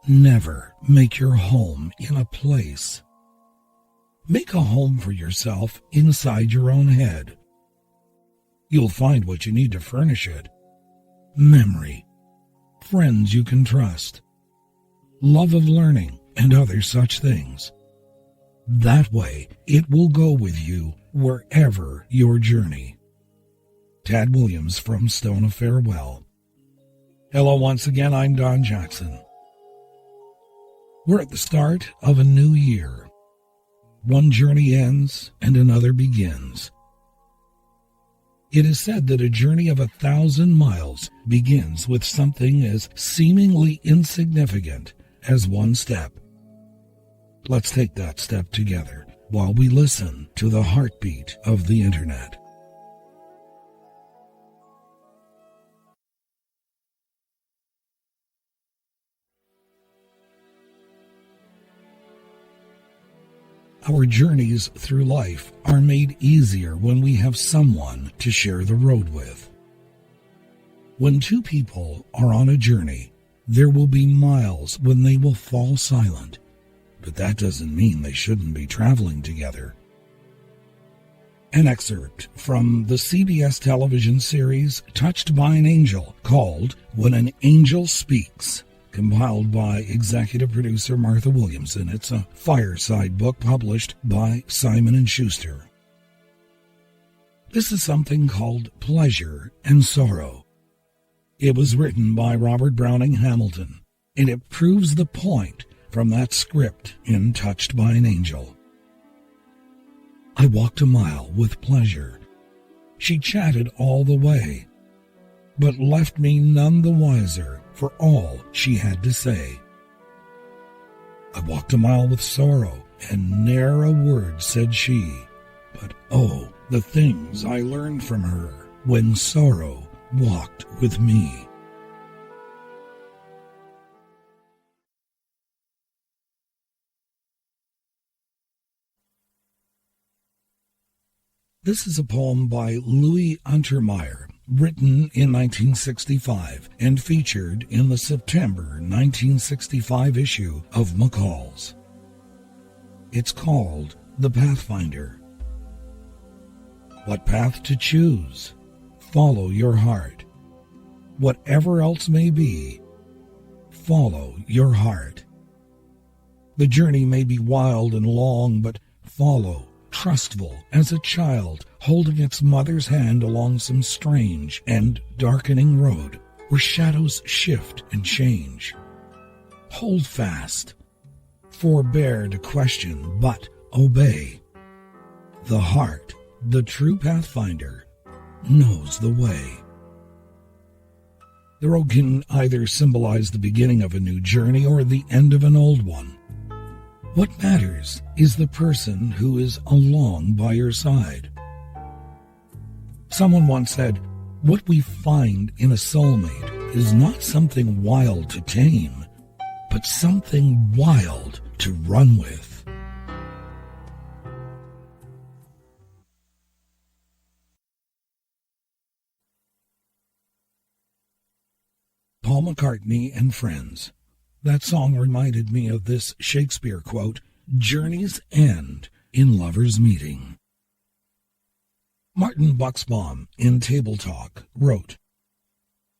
Never make your home in a place. Make a home for yourself inside your own head. You'll find what you need to furnish it. Memory, friends you can trust, love of learning, and other such things. That way, it will go with you wherever your journey. Tad Williams from Stone of Farewell. Hello once again, I'm Don Jackson. We're at the start of a new year. One journey ends and another begins. It is said that a journey of 1,000 miles begins with something as seemingly insignificant as one step. Let's take that step together while we listen to the heartbeat of the internet. Our journeys through life are made easier when we have someone to share the road with. When two people are on a journey, there will be miles when they will fall silent, but that doesn't mean they shouldn't be traveling together. An excerpt from the CBS television series Touched by an Angel called When an Angel Speaks, compiled by executive producer Martha Williamson. It's a fireside book published by Simon & Schuster. This is something called Pleasure and Sorrow. It was written by Robert Browning Hamilton, and it proves the point from that script in Touched by an Angel. I walked a mile with pleasure. She chatted all the way, but left me none the wiser for all she had to say. I walked a mile with sorrow, and ne'er a word said she, but oh, the things I learned from her when sorrow walked with me. This is a poem by Louis Untermeyer, written in 1965 and featured in the September 1965 issue of McCall's. It's called The Pathfinder. What path to choose? Follow your heart. Whatever else may be, follow your heart. The journey may be wild and long, but follow, trustful as a child holding its mother's hand along some strange and darkening road where shadows shift and change. Hold fast. Forbear to question, but obey. The heart, the true pathfinder, knows the way. The road can either symbolize the beginning of a new journey or the end of an old one. What matters is the person who is along by your side. Someone once said, what we find in a soulmate is not something wild to tame, but something wild to run with. Paul McCartney and Friends. That song reminded me of this Shakespeare quote, "Journeys end in lovers' meeting." Martin Buxbaum, in Table Talk, wrote,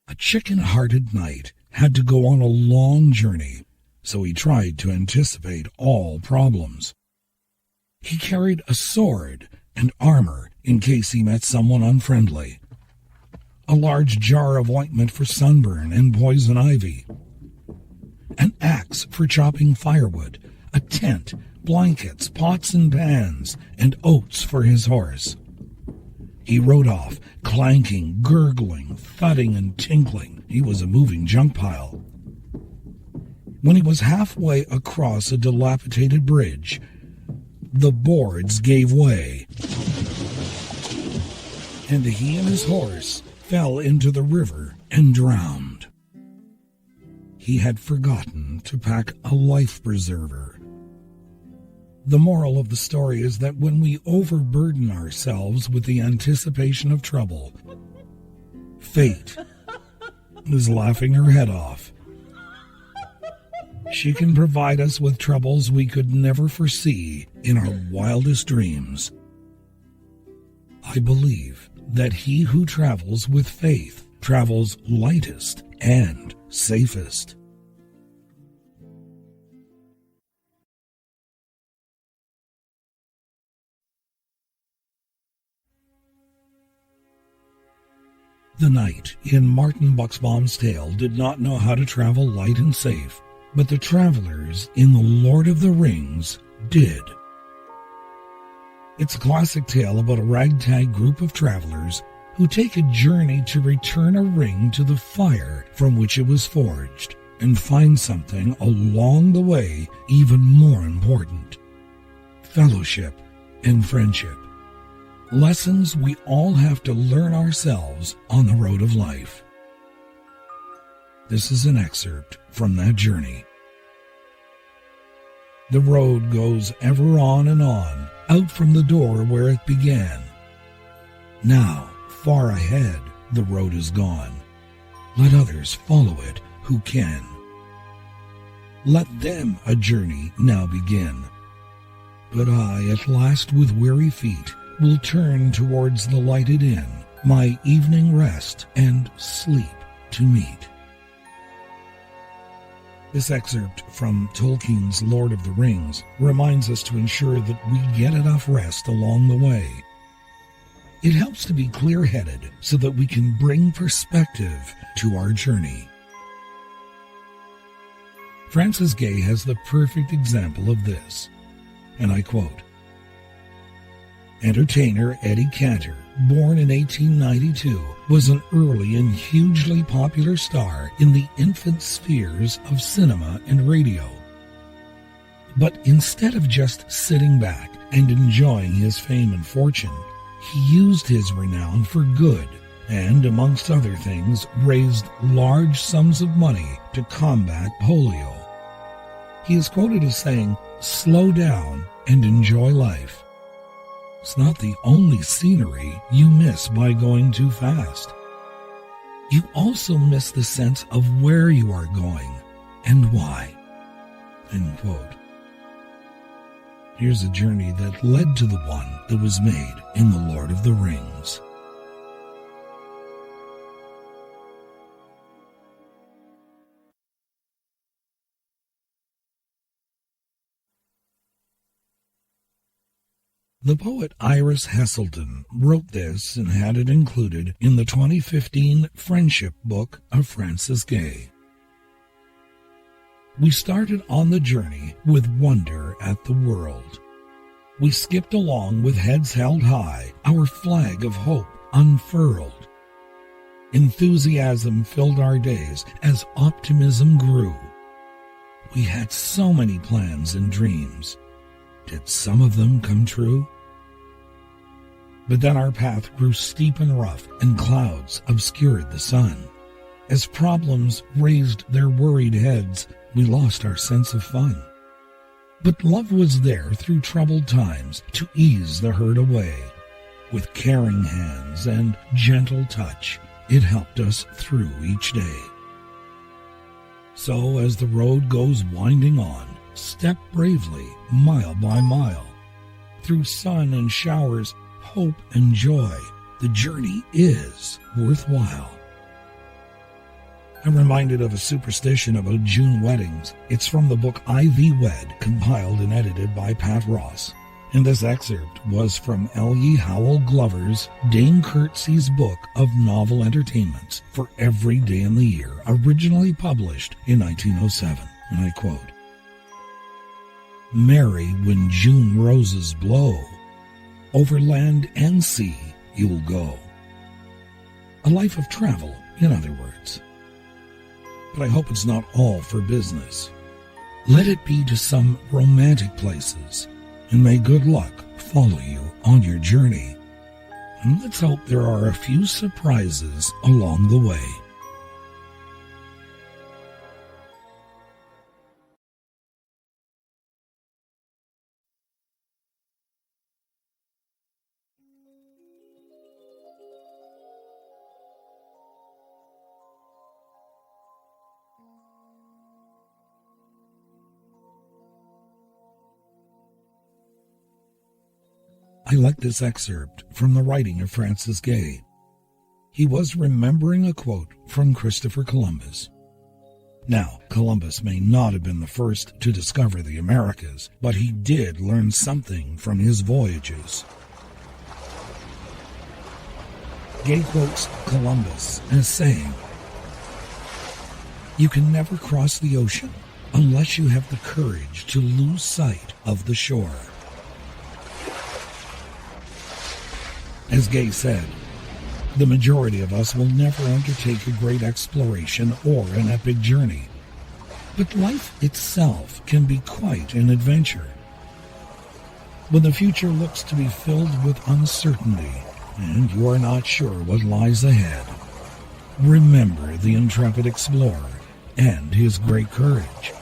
"A chicken-hearted knight had to go on a long journey, so he tried to anticipate all problems. He carried a sword and armor in case he met someone unfriendly, a large jar of ointment for sunburn and poison ivy, an axe for chopping firewood, a tent, blankets, pots and pans, and oats for his horse. He rode off, clanking, gurgling, thudding, and tinkling. He was a moving junk pile. When he was halfway across a dilapidated bridge, the boards gave way, and he and his horse fell into the river and drowned. He had forgotten to pack a life preserver. The moral of the story is that when we overburden ourselves with the anticipation of trouble, fate is laughing her head off. She can provide us with troubles we could never foresee in our wildest dreams. I believe that he who travels with faith travels lightest and safest. The knight in Martin Buxbaum's tale did not know how to travel light and safe, but the travelers in The Lord of the Rings did. It's a classic tale about a ragtag group of travelers who take a journey to return a ring to the fire from which it was forged and find something along the way even more important: fellowship and friendship. Lessons we all have to learn ourselves on the road of life. This is an excerpt from that journey. The road goes ever on and on, out from the door where it began. Now, far ahead, the road is gone. Let others follow it who can. Let them a journey now begin. But I, at last with weary feet, will turn towards the lighted inn, my evening rest and sleep to meet. This excerpt from Tolkien's Lord of the Rings reminds us to ensure that we get enough rest along the way. It helps to be clear-headed so that we can bring perspective to our journey. Francis Gay has the perfect example of this, and I quote, "Entertainer Eddie Cantor, born in 1892, was an early and hugely popular star in the infant spheres of cinema and radio. But instead of just sitting back and enjoying his fame and fortune, he used his renown for good and, amongst other things, raised large sums of money to combat polio. He is quoted as saying, 'Slow down and enjoy life. It's not the only scenery you miss by going too fast. You also miss the sense of where you are going and why.'" End quote. Here's a journey that led to the one that was made in The Lord of the Rings. The poet Iris Heselton wrote this and had it included in the 2015 Friendship book of Francis Gay. "We started on the journey with wonder at the world. We skipped along with heads held high, our flag of hope unfurled. Enthusiasm filled our days as optimism grew. We had so many plans and dreams. Did some of them come true? But then our path grew steep and rough, and clouds obscured the sun. As problems raised their worried heads, we lost our sense of fun. But love was there through troubled times to ease the hurt away. With caring hands and gentle touch, it helped us through each day. So as the road goes winding on, step bravely, mile by mile. Through sun and showers, hope and joy, the journey is worthwhile." I'm reminded of a superstition about June weddings. It's from the book IV.Wed, compiled and edited by Pat Ross. And this excerpt was from L.E. Howell Glover's Dame Curtsey's book of novel entertainments for every day in the year, originally published in 1907. And I quote, "Merry when June roses blow, over land and sea you'll go." A life of travel, in other words. But I hope it's not all for business. Let it be to some romantic places, and may good luck follow you on your journey. And let's hope there are a few surprises along the way. I like this excerpt from the writing of Francis Gay. He was remembering a quote from Christopher Columbus. Now, Columbus may not have been the first to discover the Americas, but he did learn something from his voyages. Gay quotes Columbus as saying, "You can never cross the ocean unless you have the courage to lose sight of the shore." As Gay said, the majority of us will never undertake a great exploration or an epic journey, but life itself can be quite an adventure. When the future looks to be filled with uncertainty and you are not sure what lies ahead, remember the intrepid explorer and his great courage.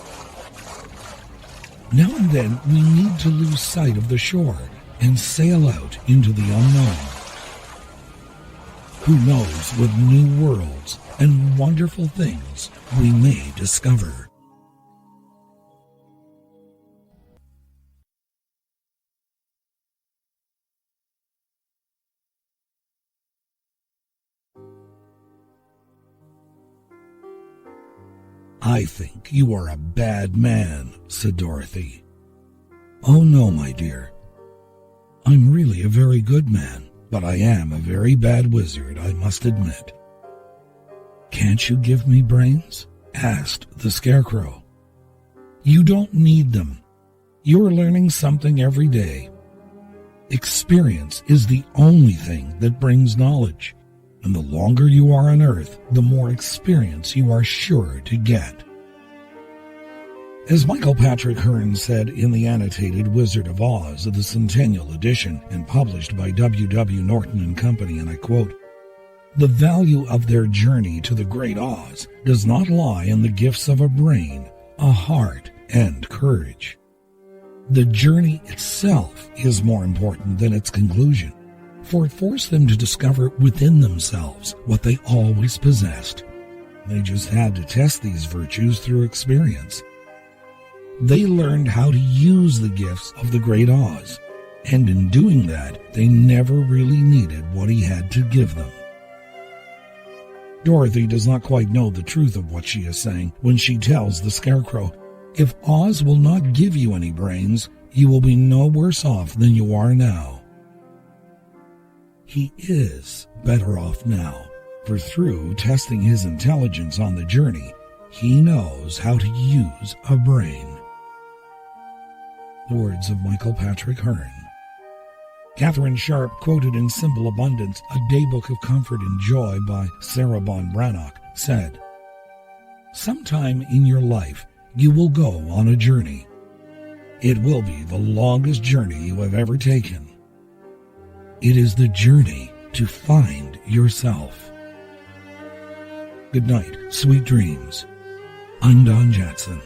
Now and then we need to lose sight of the shore and sail out into the unknown. Who knows what new worlds and wonderful things we may discover. "I think you are a bad man," said Dorothy. "Oh no, my dear. I'm really a very good man, but I am a very bad wizard, I must admit." "Can't you give me brains?" asked the Scarecrow. "You don't need them. You are learning something every day. Experience is the only thing that brings knowledge, and the longer you are on Earth, the more experience you are sure to get." As Michael Patrick Hearn said in the annotated Wizard of Oz of the Centennial Edition and published by W.W. Norton and Company, and I quote, "The value of their journey to the Great Oz does not lie in the gifts of a brain, a heart, and courage. The journey itself is more important than its conclusion, for it forced them to discover within themselves what they always possessed. They just had to test these virtues through experience. They learned how to use the gifts of the Great Oz, and in doing that, they never really needed what he had to give them." Dorothy does not quite know the truth of what she is saying when she tells the Scarecrow, "If Oz will not give you any brains, you will be no worse off than you are now." He is better off now, for through testing his intelligence on the journey, he knows how to use a brain. The words of Michael Patrick Hearn. Catherine Sharp quoted in Simple Abundance, A Daybook of Comfort and Joy by Sarah Bon Brannock, said, "Sometime in your life you will go on a journey. It will be the longest journey you have ever taken. It is the journey to find yourself." Good night, sweet dreams. I'm Don Jackson.